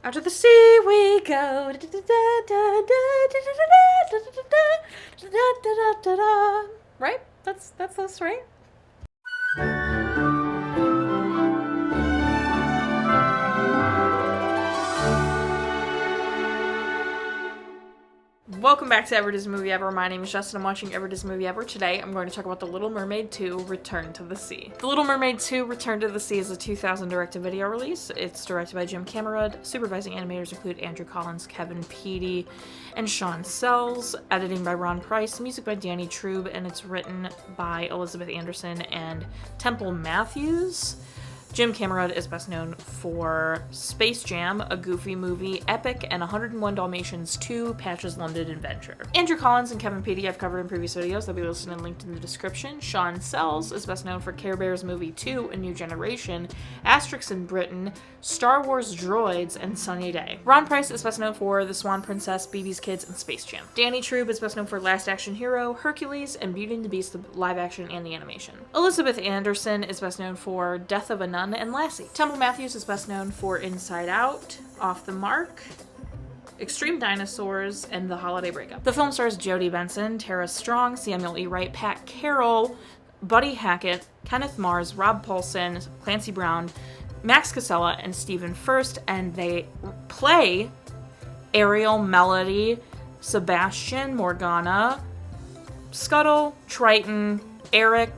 Out to the sea we go. Right? That's us, right? Welcome back to Ever Disney Movie Ever. My name is Jess and I'm watching Ever Disney Movie Ever. Today I'm going to talk about The Little Mermaid II, Return to the Sea. The Little Mermaid II, Return to the Sea is a 2000 direct-to-video release. It's directed by Jim Kammerud. Supervising animators include Andrew Collins, Kevin Peedy, and Sean Sells. Editing by Ron Price. Music by Danny Trube. And it's written by Elizabeth Anderson and Temple Mathews. Jim Kammerud is best known for Space Jam, a Goofy movie, Epic, and 101 Dalmatians 2, Patch's London Adventure. Andrew Collins and Kevin Peedy I've covered in previous videos. They'll be listed and linked in the description. Sean Sells is best known for Care Bears Movie 2, A New Generation, Asterix in Britain, Star Wars Droids, and Sunny Day. Ron Price is best known for The Swan Princess, BB's Kids, and Space Jam. Danny Trube is best known for Last Action Hero, Hercules, and Beauty and the Beast, the live action and the animation. Elizabeth Anderson is best known for Death of a Nun and Lassie. Temple Mathews is best known for Inside Out, Off the Mark, Extreme Dinosaurs, and The Holiday Breakup. The film stars Jodie Benson, Tara Strong, Samuel E. Wright, Pat Carroll, Buddy Hackett, Kenneth Mars, Rob Paulson, Clancy Brown, Max Casella, and Stephen Furst, and they play Ariel, Melody, Sebastian, Morgana, Scuttle, Triton, Eric,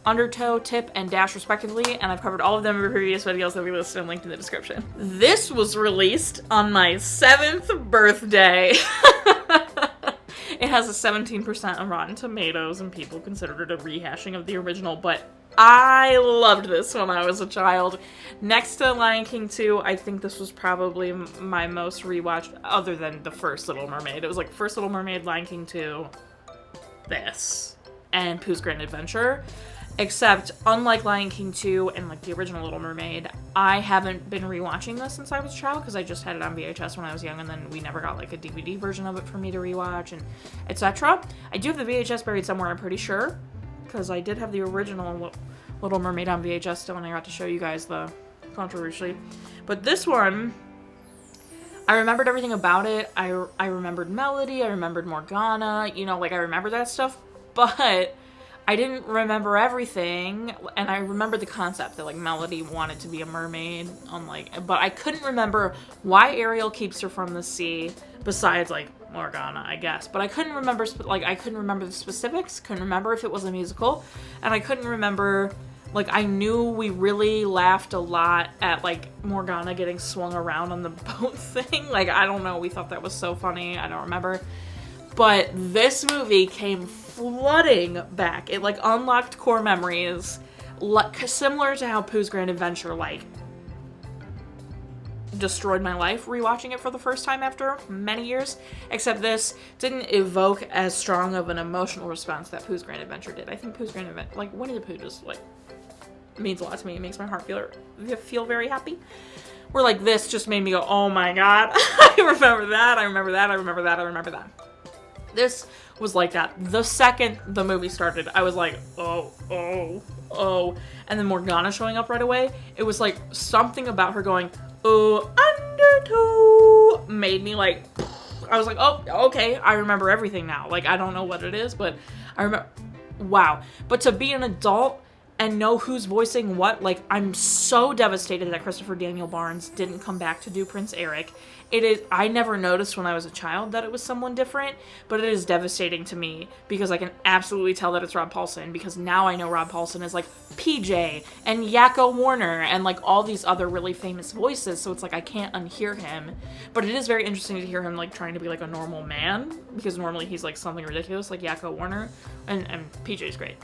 Undertow, Tip, and Dash respectively, and I've covered all of them in previous videos that we listed and linked in the description. This was released on my 7th birthday. It has a 17% on Rotten Tomatoes, and people considered it a rehashing of the original, but I loved this when I was a child. Next to Lion King 2, I think this was probably my most rewatched, other than the first Little Mermaid. It was like first Little Mermaid, Lion King 2, this, and Pooh's Grand Adventure. Except, unlike Lion King 2 and like the original Little Mermaid, I haven't been rewatching this since I was a child because I just had it on VHS when I was young, and then we never got like a DVD version of it for me to rewatch and etc. I do have the VHS buried somewhere, I'm pretty sure, because I did have the original Little Mermaid on VHS still, and I got to show you guys the controversially. But this one, I remembered everything about it. I remembered Melody, I remembered Morgana, you know, like I remember that stuff, but I didn't remember everything, and I remember the concept that like Melody wanted to be a mermaid, but I couldn't remember why Ariel keeps her from the sea, besides like Morgana, I guess. But I couldn't remember the specifics, couldn't remember if it was a musical, and I couldn't remember, like I knew we really laughed a lot at like Morgana getting swung around on the boat thing. Like I don't know, we thought that was so funny, I don't remember. But this movie came flooding back. It like unlocked core memories, similar to how Pooh's Grand Adventure like destroyed my life rewatching it for the first time after many years. Except this didn't evoke as strong of an emotional response that Pooh's Grand Adventure did. I think Pooh's Grand Adventure, like Winnie the Pooh, just like means a lot to me. It makes my heart feel very happy. Where like this just made me go, oh my god, I remember that, I remember that, I remember that, I remember that. This was like that. The second the movie started, I was like, oh. And then Morgana showing up right away, it was like something about her going, oh, Undertow, made me like, I was like, oh, okay, I remember everything now. Like, I don't know what it is, but I remember, wow. But to be an adult and know who's voicing what, like, I'm so devastated that Christopher Daniel Barnes didn't come back to do Prince Eric. I never noticed when I was a child that it was someone different, but it is devastating to me because I can absolutely tell that it's Rob Paulson, because now I know Rob Paulson is like PJ and Yakko Warner and like all these other really famous voices, so it's like I can't unhear him. But it is very interesting to hear him like trying to be like a normal man, because normally he's like something ridiculous like Yakko Warner, and PJ's great.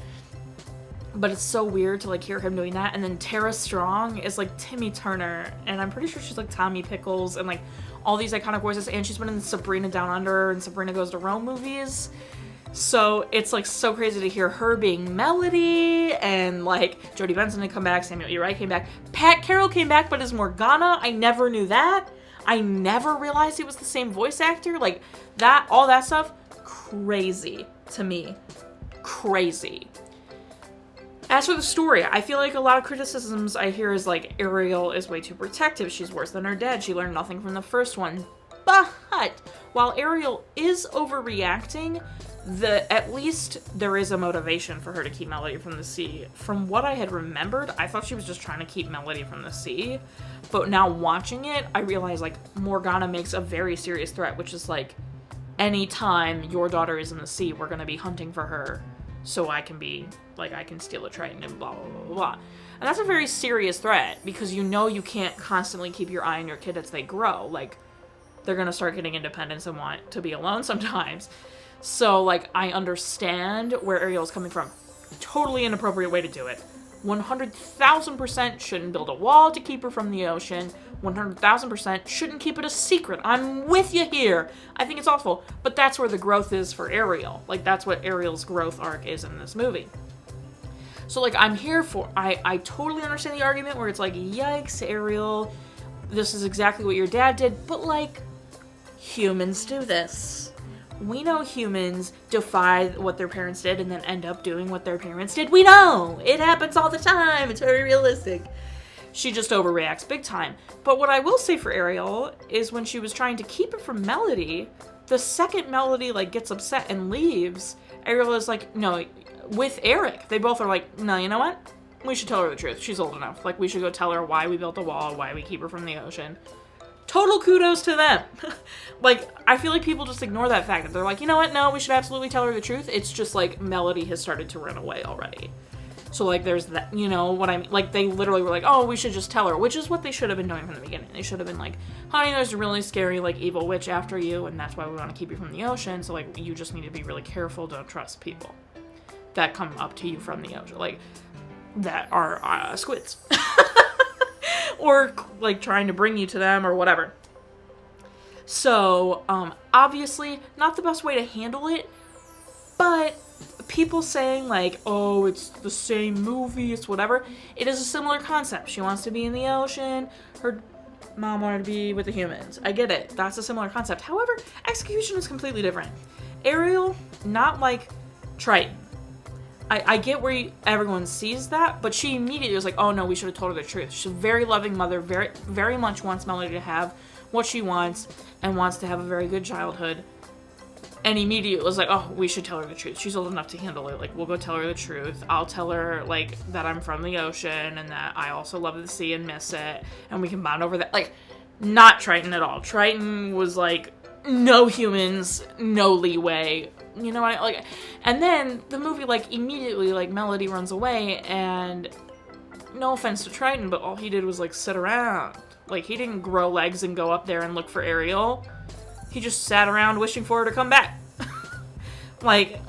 But it's so weird to like hear him doing that. And then Tara Strong is like Timmy Turner, and I'm pretty sure she's like Tommy Pickles and like all these iconic voices, and she's been in the Sabrina Down Under and Sabrina Goes to Rome movies. So it's like so crazy to hear her being Melody, and like Jodie Benson had come back, Samuel E. Wright came back, Pat Carroll came back but as Morgana. I never knew that. I never realized he was the same voice actor. Like that, all that stuff, crazy to me. Crazy. As for the story, I feel like a lot of criticisms I hear is like, Ariel is way too protective, she's worse than her dad, she learned nothing from the first one. But while Ariel is overreacting, at least there is a motivation for her to keep Melody from the sea. From what I had remembered, I thought she was just trying to keep Melody from the sea. But now watching it, I realize like Morgana makes a very serious threat, which is like, anytime your daughter is in the sea, we're gonna be hunting for her, so I can be like, I can steal a Triton and blah blah blah blah. And that's a very serious threat, because you know you can't constantly keep your eye on your kid as they grow. Like, they're gonna start getting independence and want to be alone sometimes. So, like, I understand where Ariel's coming from. Totally inappropriate way to do it. 100,000% shouldn't build a wall to keep her from the ocean. 100,000% shouldn't keep it a secret. I'm with you here. I think it's awful. But that's where the growth is for Ariel. Like, that's what Ariel's growth arc is in this movie. So, like, I'm here for... I totally understand the argument where it's like, yikes, Ariel, this is exactly what your dad did. But, like, humans do this. We know humans defy what their parents did and then end up doing what their parents did. We know! It happens all the time. It's very realistic. She just overreacts big time. But what I will say for Ariel is when she was trying to keep it from Melody, the second Melody, like, gets upset and leaves, Ariel is like, no, with Eric. They both are like, no, you know what? We should tell her the truth. She's old enough. Like, we should go tell her why we built a wall, why we keep her from the ocean. Total kudos to them. Like, I feel like people just ignore that fact. They're like, you know what? No, we should absolutely tell her the truth. It's just like Melody has started to run away already. So, like, there's that, you know what I mean? Like, they literally were like, oh, we should just tell her, which is what they should have been doing from the beginning. They should have been like, honey, there's a really scary, like, evil witch after you, and that's why we want to keep you from the ocean. So, like, you just need to be really careful. Don't trust people that come up to you from the ocean. Like, that are squids. Or, like, trying to bring you to them or whatever. So, obviously, not the best way to handle it, but people saying, like, oh, it's the same movie, it's whatever, it is a similar concept. She wants to be in the ocean, her mom wanted to be with the humans. I get it. That's a similar concept. However, execution is completely different. Ariel, not like Triton. I get where everyone sees that, but she immediately was like, oh no, we should have told her the truth. She's a very loving mother, very, very much wants Melody to have what she wants, and wants to have a very good childhood. And immediately was like, oh, we should tell her the truth. She's old enough to handle it. Like, we'll go tell her the truth. I'll tell her, like, that I'm from the ocean, and that I also love the sea and miss it, and we can bond over that. Like, not Triton at all. Triton was like, no humans, no leeway. You know what I, like, and then the movie, like, immediately, like, Melody runs away, and no offense to Triton, but all he did was, like, sit around. Like, he didn't grow legs and go up there and look for Ariel. He just sat around wishing for her to come back. Like,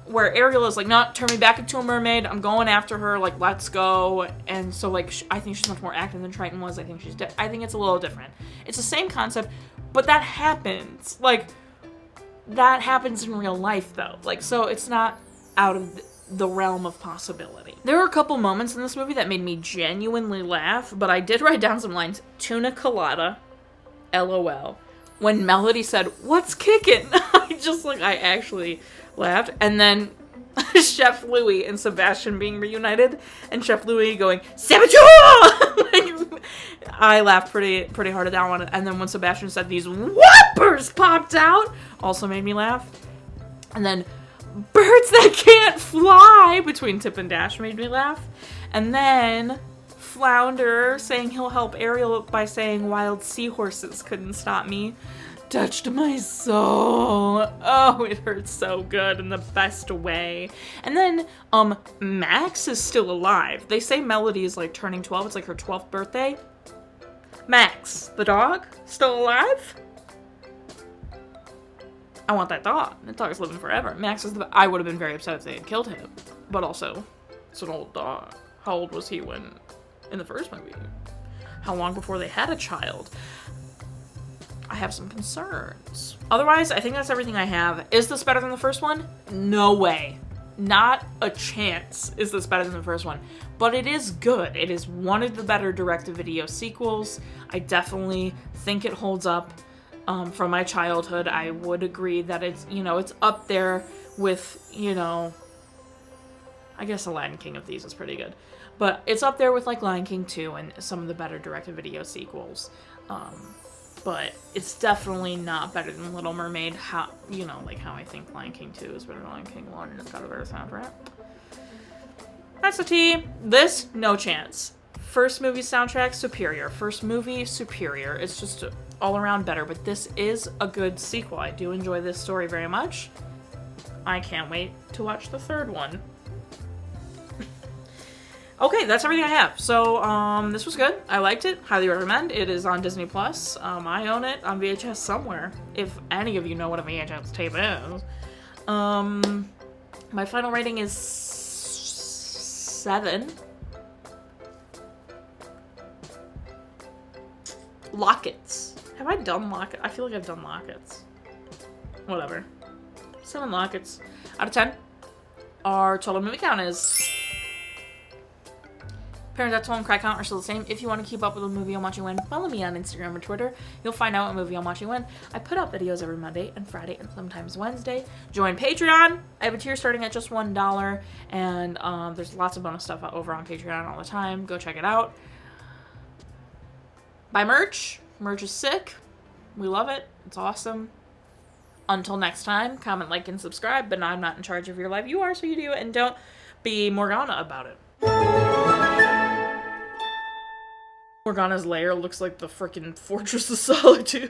where Ariel is like, no, turn me back into a mermaid, I'm going after her, like, let's go. And so, like, I think she's much more active than Triton was. I think I think it's a little different. It's the same concept, but that happens. Like, that happens in real life, though. Like, so it's not out of the realm of possibility. There were a couple moments in this movie that made me genuinely laugh, but I did write down some lines. Tuna colada, LOL. When Melody said, what's kicking? I actually laughed. And then Chef Louis and Sebastian being reunited, and Chef Louis going, Saboteur! Like, I laughed pretty hard at that one. And then when Sebastian said these whoppers popped out, also made me laugh. And then birds that can't fly between Tip and Dash made me laugh. And then Flounder saying he'll help Ariel by saying wild seahorses couldn't stop me touched my soul. Oh, it hurts so good in the best way. And then, Max is still alive. They say Melody is, like, turning 12. It's, like, her 12th birthday. Max, the dog, still alive? I want that dog. That dog is living forever. Max is I would have been very upset if they had killed him. But also, it's an old dog. How old was he in the first movie? How long before they had a child? I have some concerns. Otherwise, I think that's everything I have. Is this better than the first one? No way. Not a chance is this better than the first one. But it is good. It is one of the better direct-to-video sequels. I definitely think it holds up. From my childhood, I would agree that it's, it's up there with, I guess the Lion King of these is pretty good. But it's up there with like Lion King 2 and some of the better direct-to-video sequels. But it's definitely not better than Little Mermaid. How I think Lion King 2 is better than Lion King 1 and it's got a better soundtrack. That's the tea. This, no chance. First movie soundtrack, superior. First movie, superior. It's just all around better, but this is a good sequel. I do enjoy this story very much. I can't wait to watch the third one. Okay, that's everything I have. So, this was good. I liked it. Highly recommend. It is on Disney+. I own it on VHS somewhere, if any of you know what a VHS tape is. My final rating is 7. Lockets. Have I done lockets? I feel like I've done lockets. Whatever. 7 lockets out of 10. Our total movie count is... Parents at home, cry count are still the same. If you want to keep up with the movie I'm watching when, follow me on Instagram or Twitter. You'll find out what movie I'm watching when. I put out videos every Monday and Friday and sometimes Wednesday. Join Patreon. I have a tier starting at just $1, and there's lots of bonus stuff over on Patreon all the time. Go check it out. Buy merch. Merch is sick. We love it. It's awesome. Until next time, comment, like, and subscribe, but I'm not in charge of your life. You are, so you do it, and don't be Morgana about it. Morgana's lair looks like the frickin' Fortress of Solitude.